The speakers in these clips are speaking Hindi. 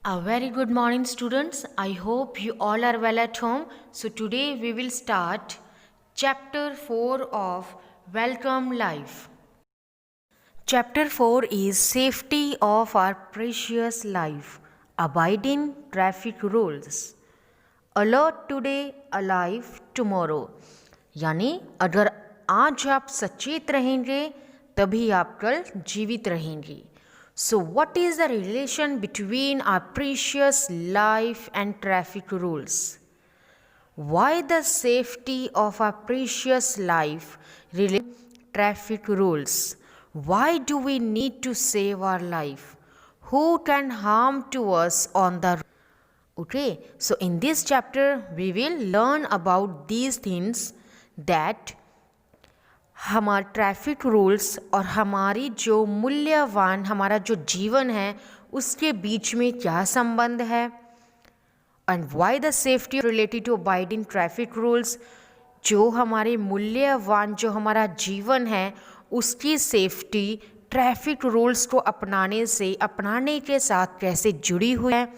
A very good morning, students. I hope you all are well at home. So, today we will start chapter 4 of Welcome Life. Chapter 4 is Safety of Our Precious Life. Abiding Traffic Rules. Alert today, alive tomorrow. यानी अगर आज आप सचेत रहेंगे तभी आप कल जीवित रहेंगे. So what is the relation between our precious life and traffic rules? Why the safety of our precious life relates to traffic rules? Why do we need to save our life? Who can harm to us on the road? Okay, so in this chapter we will learn about these things that हमारे ट्रैफिक रूल्स और हमारी जो मूल्यवान हमारा जो जीवन है उसके बीच में क्या संबंध है and why the safety related to abiding traffic rules. जो हमारे मूल्यवान जो हमारा जीवन है उसकी सेफ्टी ट्रैफिक रूल्स को अपनाने के साथ कैसे जुड़ी हुई है.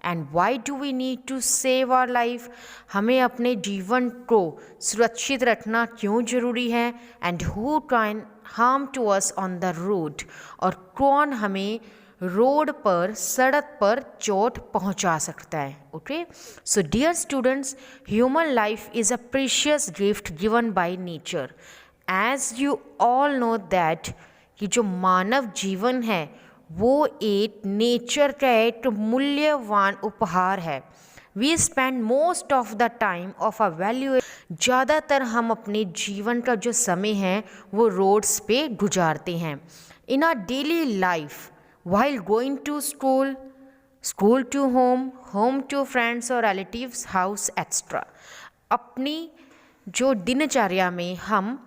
And why do we need to save our life. हमें अपने जीवन को सुरक्षित रखना क्यों ज़रूरी है. And who can harm to us on the road. और कौन हमें रोड पर सड़क पर चोट पहुंचा सकता है. Okay, so dear students, human life is a precious gift given by nature. As you all know that कि जो मानव जीवन है वो एक नेचर का एक मूल्यवान उपहार है. We spend most of the time of a value. ज़्यादातर हम अपने जीवन का जो समय है वो रोड्स पे गुजारते हैं. In our daily life while going to school, school to home, home to friends or relatives house etc. अपनी जो दिनचर्या में हम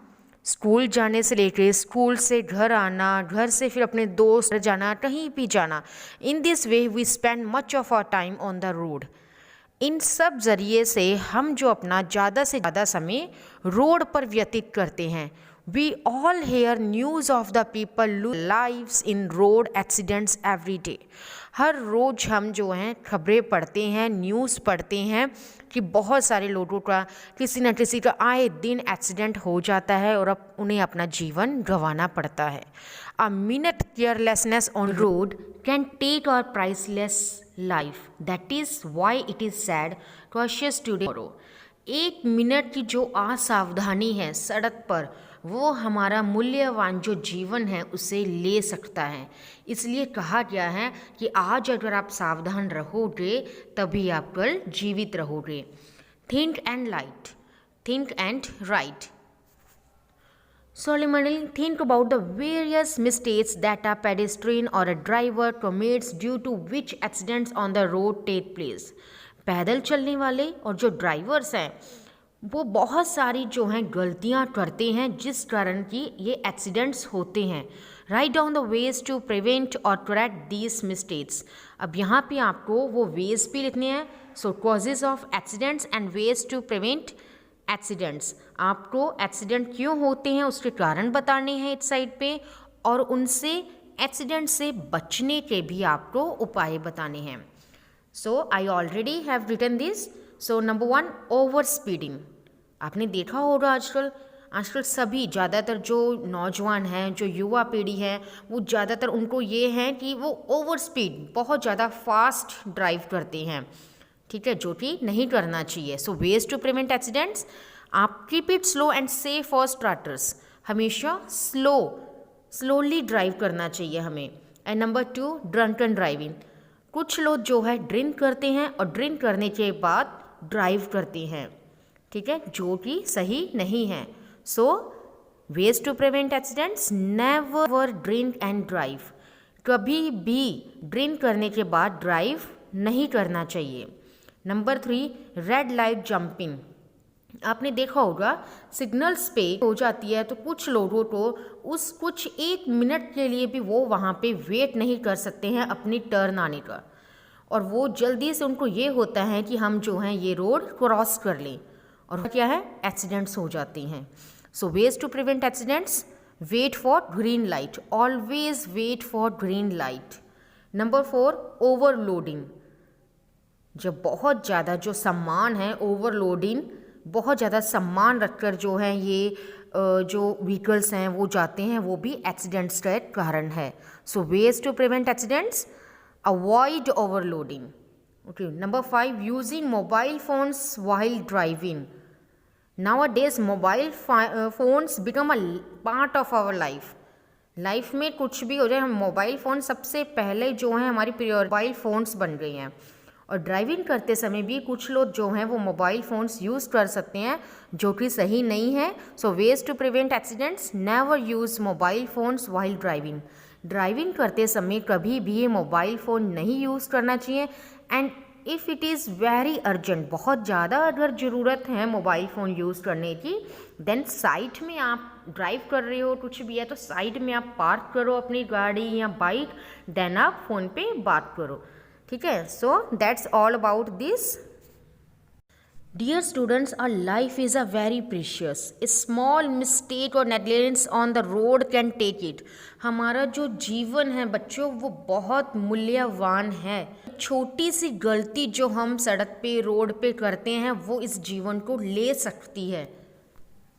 स्कूल जाने से लेकर स्कूल से घर आना, घर से फिर अपने दोस्त जाना, कहीं भी जाना, in this way we spend much of our time on the road. इन सब ज़रिए से हम जो अपना ज़्यादा से ज़्यादा समय रोड पर व्यतीत करते हैं. We all hear news of the people lose lives in road accidents every day. हर रोज़ हम जो हैं खबरें पढ़ते हैं, न्यूज़ पढ़ते हैं कि बहुत सारे लोगों का किसी न किसी का आए दिन एक्सीडेंट हो जाता है और अब उन्हें अपना जीवन गंवाना पड़ता है. A minute carelessness on road can take our priceless life. That is why it is said, cautious today tomorrow. एक मिनट की जो असावधानी है सड़क पर वो हमारा मूल्यवान जो जीवन है उसे ले सकता है. इसलिए कहा गया है कि आज अगर आप सावधान रहोगे तभी आप कल जीवित रहोगे. Think and light, think and right. Solomon, think about the various mistakes that a pedestrian or a driver commits due to which accidents on the road take place. पैदल चलने वाले और जो ड्राइवर्स हैं वो बहुत सारी जो हैं गलतियां करते हैं जिस कारण कि ये एक्सीडेंट्स होते हैं. Write down the ways to prevent और करेक्ट दीज मिस्टेक्स. अब यहाँ पे आपको वो वेज भी लिखने हैं. So causes of accidents and ways to prevent accidents. आपको एक्सीडेंट क्यों होते हैं उसके कारण बताने हैं इस साइड पे और उनसे एक्सीडेंट से बचने के भी आपको उपाय बताने हैं. So I already have written this. So number 1, over speeding. आपने देखा होगा आजकल सभी ज़्यादातर जो नौजवान हैं, जो युवा पीढ़ी है, वो ज़्यादातर उनको ये है कि वो ओवर स्पीड बहुत ज़्यादा फास्ट ड्राइव करते हैं. ठीक है, जो कि नहीं करना चाहिए. सो वेज टू प्रिवेंट एक्सीडेंट्स, आप keep it slow and safe for starters. हमेशा स्लोली ड्राइव करना चाहिए हमें. And number 2, drunken driving. कुछ लोग जो है ड्रिंक करते हैं और ड्रिंक करने के बाद ड्राइव करते हैं. ठीक है, जो कि सही नहीं है. So ways to prevent accidents, never drink and drive. कभी भी ड्रिंक करने के बाद ड्राइव नहीं करना चाहिए. Number 3, red light jumping. आपने देखा होगा सिग्नल्स पे हो जाती है तो कुछ लोगों को उस कुछ 1 मिनट के लिए भी वो वहाँ पे वेट नहीं कर सकते हैं अपनी टर्न आने का और वो जल्दी से उनको ये होता है कि हम जो हैं ये रोड क्रॉस कर लें और क्या है एक्सीडेंट्स हो जाते हैं. So ways to prevent accidents, wait for green light. Always wait for green light. Number 4, overloading. जब बहुत ज़्यादा जो सामान है ओवरलोडिंग, बहुत ज़्यादा सामान रखकर जो है ये जो व्हीकल्स हैं वो जाते हैं, वो भी एक्सीडेंट्स का एक कारण है। So ways to prevent accidents, avoid overloading. Okay, number 5, using mobile phones while driving. Nowadays mobile phones become a part of our life में कुछ भी हो जाए हम मोबाइल फ़ोन सबसे पहले जो है हमारी मोबाइल फ़ोन्स बन गई हैं। और ड्राइविंग करते समय भी कुछ लोग जो हैं वो मोबाइल फ़ोन्स यूज़ कर सकते हैं, जो कि सही नहीं है। So ways to prevent accidents, never use mobile phones while driving. Driving करते समय कभी भी मोबाइल फ़ोन नहीं यूज़ करना चाहिए। And if it is very urgent, बहुत ज़्यादा अगर ज़रूरत है मोबाइल फ़ोन यूज़ करने की, देन साइड में आप ड्राइव कर रहे हो कुछ भी है तो साइड में आप पार्क करो अपनी गाड़ी या बाइक, देन आप फ़ोन पे बात करो। ठीक है, so that's all about this. Dear students, our life is a very precious. A small mistake or negligence on the road can take it. हमारा जो जीवन है बच्चों वो बहुत मूल्यवान है। छोटी सी गलती जो हम सड़क पे रोड पे करते हैं वो इस जीवन को ले सकती है।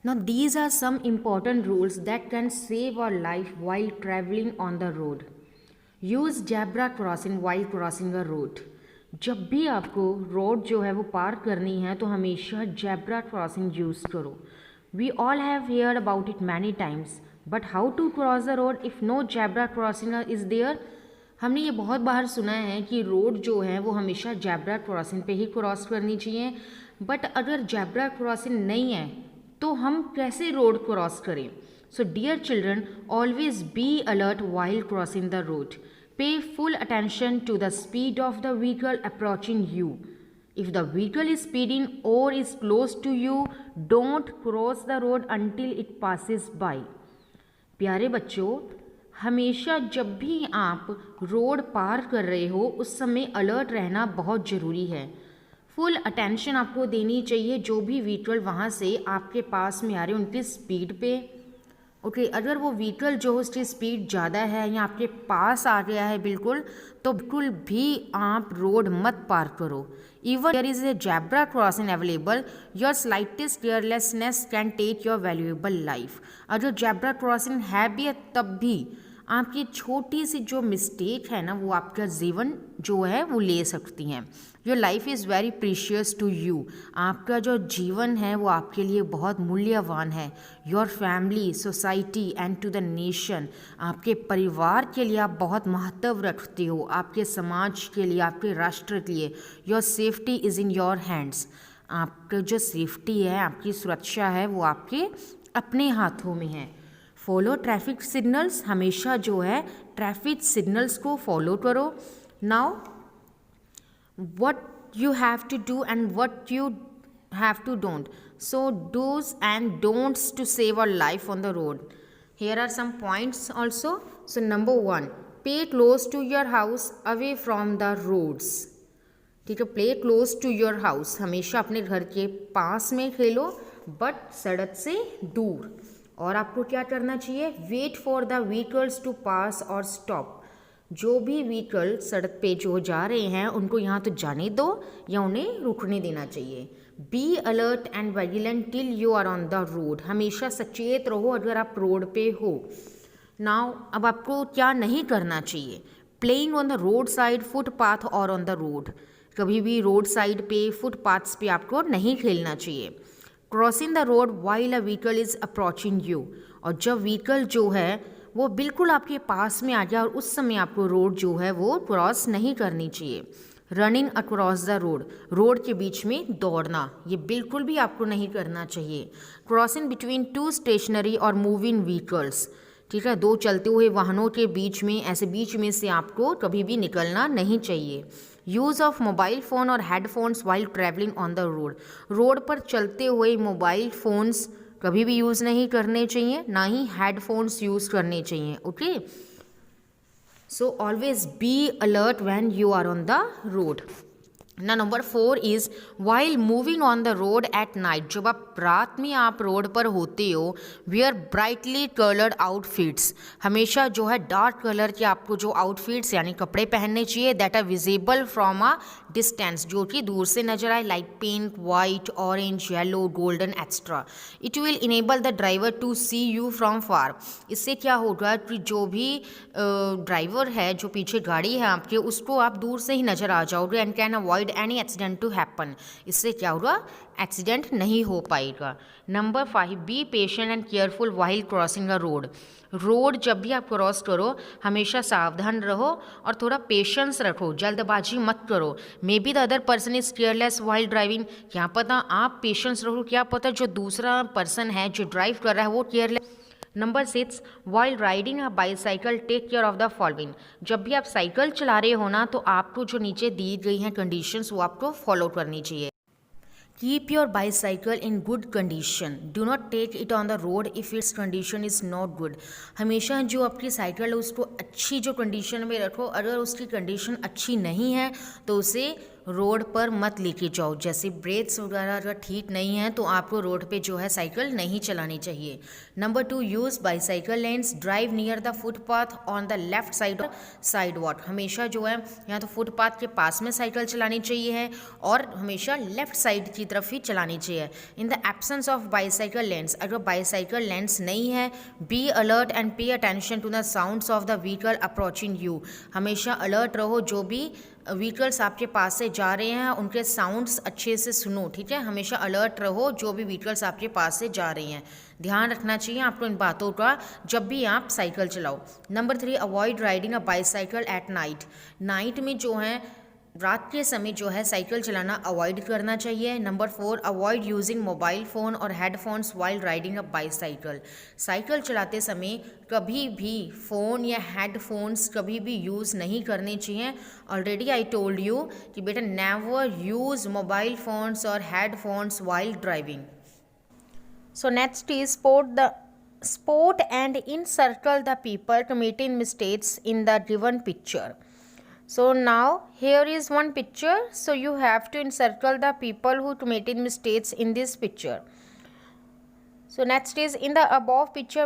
Now these are some important rules that can save our life while traveling on the road. Use zebra crossing while crossing a road. जब भी आपको रोड जो है वो पार करनी है तो हमेशा जेब्रा क्रॉसिंग यूज़ करो। We all have heard about it many times, but how to cross the road if no zebra crossing is there. हमने ये बहुत बार सुना है कि रोड जो है वो हमेशा जेब्रा क्रॉसिंग पे ही क्रॉस करनी चाहिए, बट अगर जेब्रा क्रॉसिंग नहीं है तो हम कैसे रोड क्रॉस करें। So dear children, always be alert while crossing the road. Pay full attention to the speed of the vehicle approaching you. If the vehicle is speeding or is close to you, don't cross the road until it passes by. प्यारे बच्चों, हमेशा जब भी आप रोड पार कर रहे हो उस समय अलर्ट रहना बहुत ज़रूरी है। फुल अटेंशन आपको देनी चाहिए जो भी व्हीकल वहाँ से आपके पास में आ रहे हैं उनकी स्पीड पे। ओके, अगर वो व्हीकल जो उसकी स्पीड ज़्यादा है या आपके पास आ गया है बिल्कुल, तो बिल्कुल भी आप रोड मत पार करो। Even there is a zebra crossing available, your slightest carelessness can take your valuable life. अगर जेब्रा क्रॉसिंग है भी तब भी आपकी छोटी सी जो मिस्टेक है ना वो आपका जीवन जो है वो ले सकती हैं। Your life is very precious to you. आपका जो जीवन है वो आपके लिए बहुत मूल्यवान है। Your family, society and to the nation, आपके परिवार के लिए आप बहुत महत्व रखते हो, आपके समाज के लिए, आपके राष्ट्र के लिए। Your safety is in your hands. आपका जो सेफ्टी है, आपकी सुरक्षा है वो आपके अपने हाथों में है। फॉलो ट्रैफिक सिग्नल्स, हमेशा जो है ट्रैफिक सिग्नल्स को फॉलो करो। Now what you have to do and what you have to don't. So do's and don'ts to save our life on the road. Here are some points also. So number 1, pay close to your house away from the roads. ठीक है, play close to your house, हमेशा अपने घर के पास में खेलो बट सड़क से दूर। और आपको क्या करना चाहिए, wait for the vehicles to pass और स्टॉप। जो भी व्हीकल सड़क पे जो जा रहे हैं उनको यहाँ तो जाने दो या उन्हें रुकने देना चाहिए। Be alert and vigilant till you are on the road, हमेशा सचेत रहो अगर आप रोड पे हो। नाउ अब आपको क्या नहीं करना चाहिए, playing on the road side, footpath और ऑन द रोड, कभी भी रोड साइड पे फुटपाथ्स पे आपको नहीं खेलना चाहिए। Crossing the road while a vehicle is approaching you, और जब व्हीकल जो है वो बिल्कुल आपके पास में आ जाए और उस समय आपको रोड जो है वो क्रॉस नहीं करनी चाहिए। Running across the road, road के बीच में दौड़ना, ये बिल्कुल भी आपको नहीं करना चाहिए। क्रॉसिंग बिटवीन टू स्टेशनरी और मूविंग व्हीकल्स, ठीक है, दो चलते हुए वाहनों के बीच में, ऐसे बीच में से आपको कभी भी निकलना नहीं चाहिए। यूज़ ऑफ मोबाइल फ़ोन और headphones while travelling on the road, road पर चलते हुए मोबाइल फ़ोन्स कभी भी यूज़ नहीं करने चाहिए, ना ही हेडफोन्स यूज़ करने चाहिए। Okay, so always be alert when you are on the road. ना number 4 is while moving on the road at night, जब आप रात में आप रोड पर होते हो, वेयर ब्राइटली कलर्ड आउटफिट्स, हमेशा जो है डार्क कलर के आपको जो आउटफिट्स यानी कपड़े पहनने चाहिए that are visible from a distance, जो कि दूर से नजर आए, like pink, white, orange, yellow, golden extra. It will enable the driver to see you from far, इससे क्या होगा कि जो भी ड्राइवर है, जो पीछे गाड़ी है आपके, उसको आप दूर से ही नजर आ जाओगे and can avoid any accident to happen, इससे क्या होगा, एक्सीडेंट नहीं हो पाएगा। Number 5, be patient and careful while crossing the road, road जब भी आप क्रॉस करो हमेशा सावधान रहो और थोड़ा पेशेंस रखो, जल्दबाजी मत करो। May be the other person is careless while driving, क्या पता आप पेशेंस रखो, क्या पता जो दूसरा पर्सन है जो ड्राइव कर रहा है वो careless. Number 6, while riding a bicycle take care of the following, जब भी आप साइकिल चला रहे हो ना तो आपको जो नीचे दी गई हैं कंडीशंस वो आपको फॉलो करनी चाहिए। Keep your bicycle in good condition, do not take it on the road if it's condition is not good, हमेशा जो आपकी साइकिल है उसको अच्छी जो कंडीशन में रखो, अगर उसकी कंडीशन अच्छी नहीं है तो उसे रोड पर मत लेके जाओ, जैसे ब्रेक्स वगैरह अगर ठीक नहीं है तो आपको रोड पे जो है साइकिल नहीं चलानी चाहिए। Number 2, use bicycle lens, drive near the footpath on the left side side walk, हमेशा जो है या तो फुटपाथ के पास में साइकिल चलानी चाहिए है और हमेशा लेफ्ट साइड की तरफ ही चलानी चाहिए। In the absence of bicycle lanes, अगर बाईसाइकिल लेन्स नहीं है, be alert and pay attention to the sounds of the vehicle approaching you, हमेशा अलर्ट रहो, जो भी व्हीकल्स आपके पास से जा रहे हैं उनके साउंड्स अच्छे से सुनो, ठीक है, हमेशा अलर्ट रहो जो भी व्हीकल्स आपके पास से जा रही हैं, ध्यान रखना चाहिए आपको इन बातों का जब भी आप साइकिल चलाओ। Number 3, avoid riding a bicycle at night, night में जो है रात के समय जो है साइकिल चलाना अवॉइड करना चाहिए। Number 4, avoid using mobile phone और headphones while riding a bicycle, cycle चलाते समय कभी भी फ़ोन या हेडफोन्स कभी भी यूज़ नहीं करने चाहिए। ऑलरेडी आई टोल्ड यू कि बेटा नेवर यूज़ मोबाइल फ़ोन्स और headphones while driving. So next is spot and encircle the people committing mistakes in the given picture. So now here is one picture, so you have to encircle the people who committed mistakes in this picture. So next is in the above picture,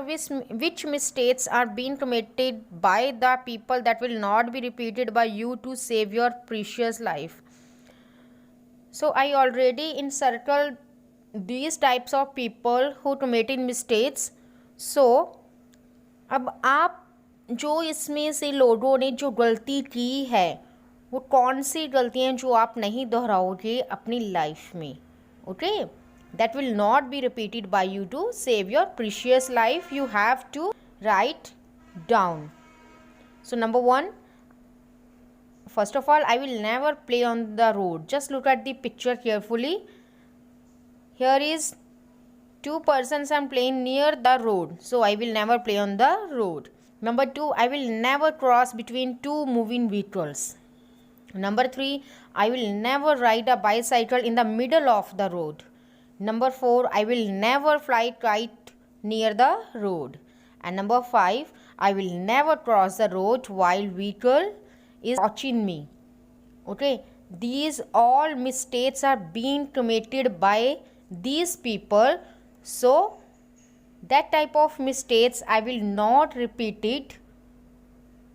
which mistakes are being committed by the people that will not be repeated by you to save your precious life. So I already encircled these types of people who committed mistakes. So अब आप जो इसमें से लोगों ने जो गलती की है वो कौन सी गलतियाँ जो आप नहीं दोहराओगे अपनी लाइफ में, okay, that will not be repeated by you to save your precious life, you have to write down. So number 1, first of all, I will never play on the road. Just look at the picture carefully. Here is 2 persons are playing near the road, so I will never play on the road. Number 2, I will never cross between 2 moving vehicles. Number 3, I will never ride a bicycle in the middle of the road. Number 4, I will never fly kite near the road. And number 5, I will never cross the road while vehicle is watching me. Okay, these all mistakes are being committed by these people, so that type of mistakes I will not repeat it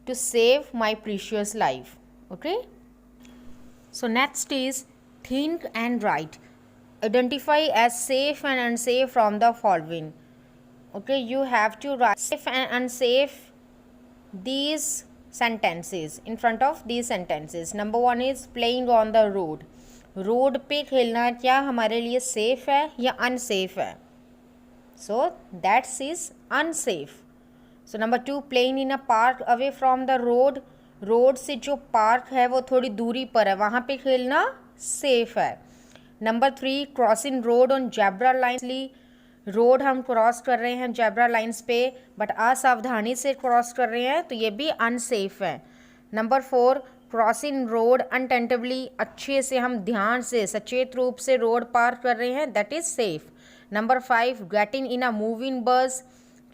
to save my precious life. Okay, so next is think and write. Identify as safe and unsafe from the following. Okay, you have to write safe and unsafe these sentences in front of these sentences. Number 1 is playing on the road. Road पे खेलना क्या हमारे लिए सेफ है या अनसेफ है? So that's is unsafe. So number 2, playing in a park away from the road. Road से जो पार्क है वो थोड़ी दूरी पर है, वहाँ पे खेलना सेफ है. Number 3, crossing road on zebra lines. Road हम क्रॉस कर रहे हैं जेब्रा लाइन्स पे बट असावधानी से क्रॉस कर रहे हैं तो ये भी अनसेफ है. Number 4, crossing road inattentively. अच्छे से हम ध्यान से सचेत रूप से रोड पार कर रहे हैं, that is safe. Number 5, getting in a moving बस.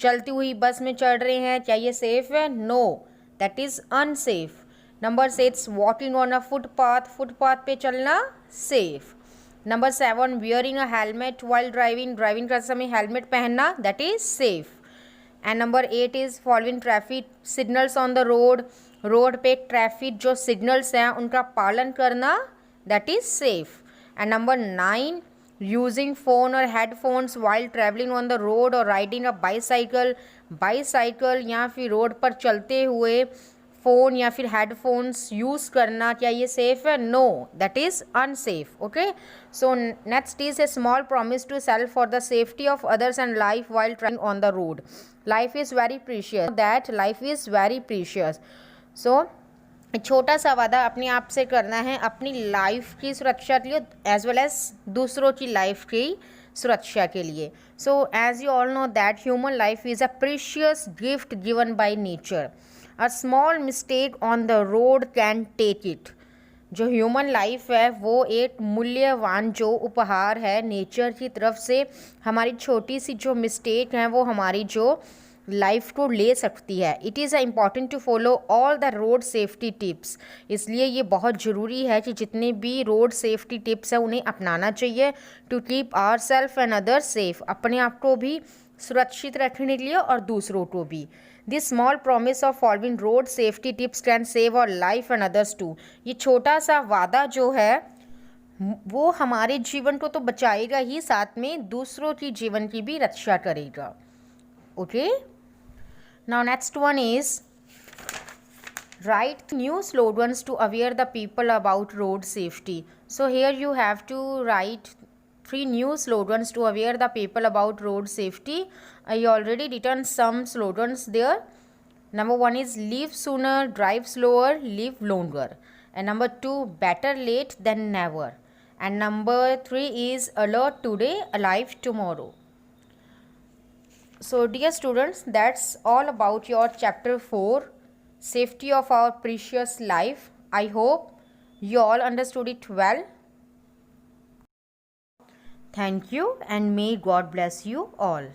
चलती हुई बस में चढ़ रहे हैं, क्या ये सेफ है? No, that is unsafe. Number 6, walking on a footpath, footpath पे चलना safe. Number 7, wearing a helmet while driving, driving करते समय हेलमेट पहनना, that is safe. And number 8 is following traffic signals on the road, road पे ट्रैफिक जो सिग्नल्स हैं उनका पालन करना, that is safe. And number 9, using phone or headphones while traveling on the road or riding a bicycle, bicycle या फिर रोड पर चलते हुए फ़ोन या फिर हेडफोन्स यूज़ करना, क्या ये सेफ़ है? No, that is unsafe. Okay, so next is a small promise to self for the safety of others and life while travelling on the road. Life is very precious, that life is very precious. So छोटा सा वादा अपने आप से करना है अपनी लाइफ की सुरक्षा के लिए एज वेल एज दूसरों की लाइफ की सुरक्षा के लिए. So as you all know that human life is a precious gift given by nature. A small mistake on the road can take it. जो ह्यूमन लाइफ है वो एक मूल्यवान जो उपहार है नेचर की तरफ से, हमारी छोटी सी जो मिस्टेक है वो हमारी जो लाइफ को ले सकती है. It is important to follow all the road safety tips. इसलिए ये बहुत ज़रूरी है कि जितने भी रोड सेफ्टी टिप्स हैं उन्हें अपनाना चाहिए to keep our self and others safe. अपने आप को भी सुरक्षित रखने के लिए और दूसरों को भी. This small promise of following road safety tips can save our life and others too. ये छोटा सा वादा जो है वो हमारे जीवन को तो बचाएगा ही, साथ में दूसरों की जीवन की भी रक्षा करेगा. Okay, now next one is write new slogans to aware the people about road safety. So here you have to write 3 new slogans to aware the people about road safety. I already written some slogans there. Number 1 is live sooner, drive slower, live longer. And number 2, better late than never. And number 3 is alert today, alive tomorrow. So dear students, that's all about your chapter 4, safety of our precious life. I hope you all understood it well. Thank you and may God bless you all.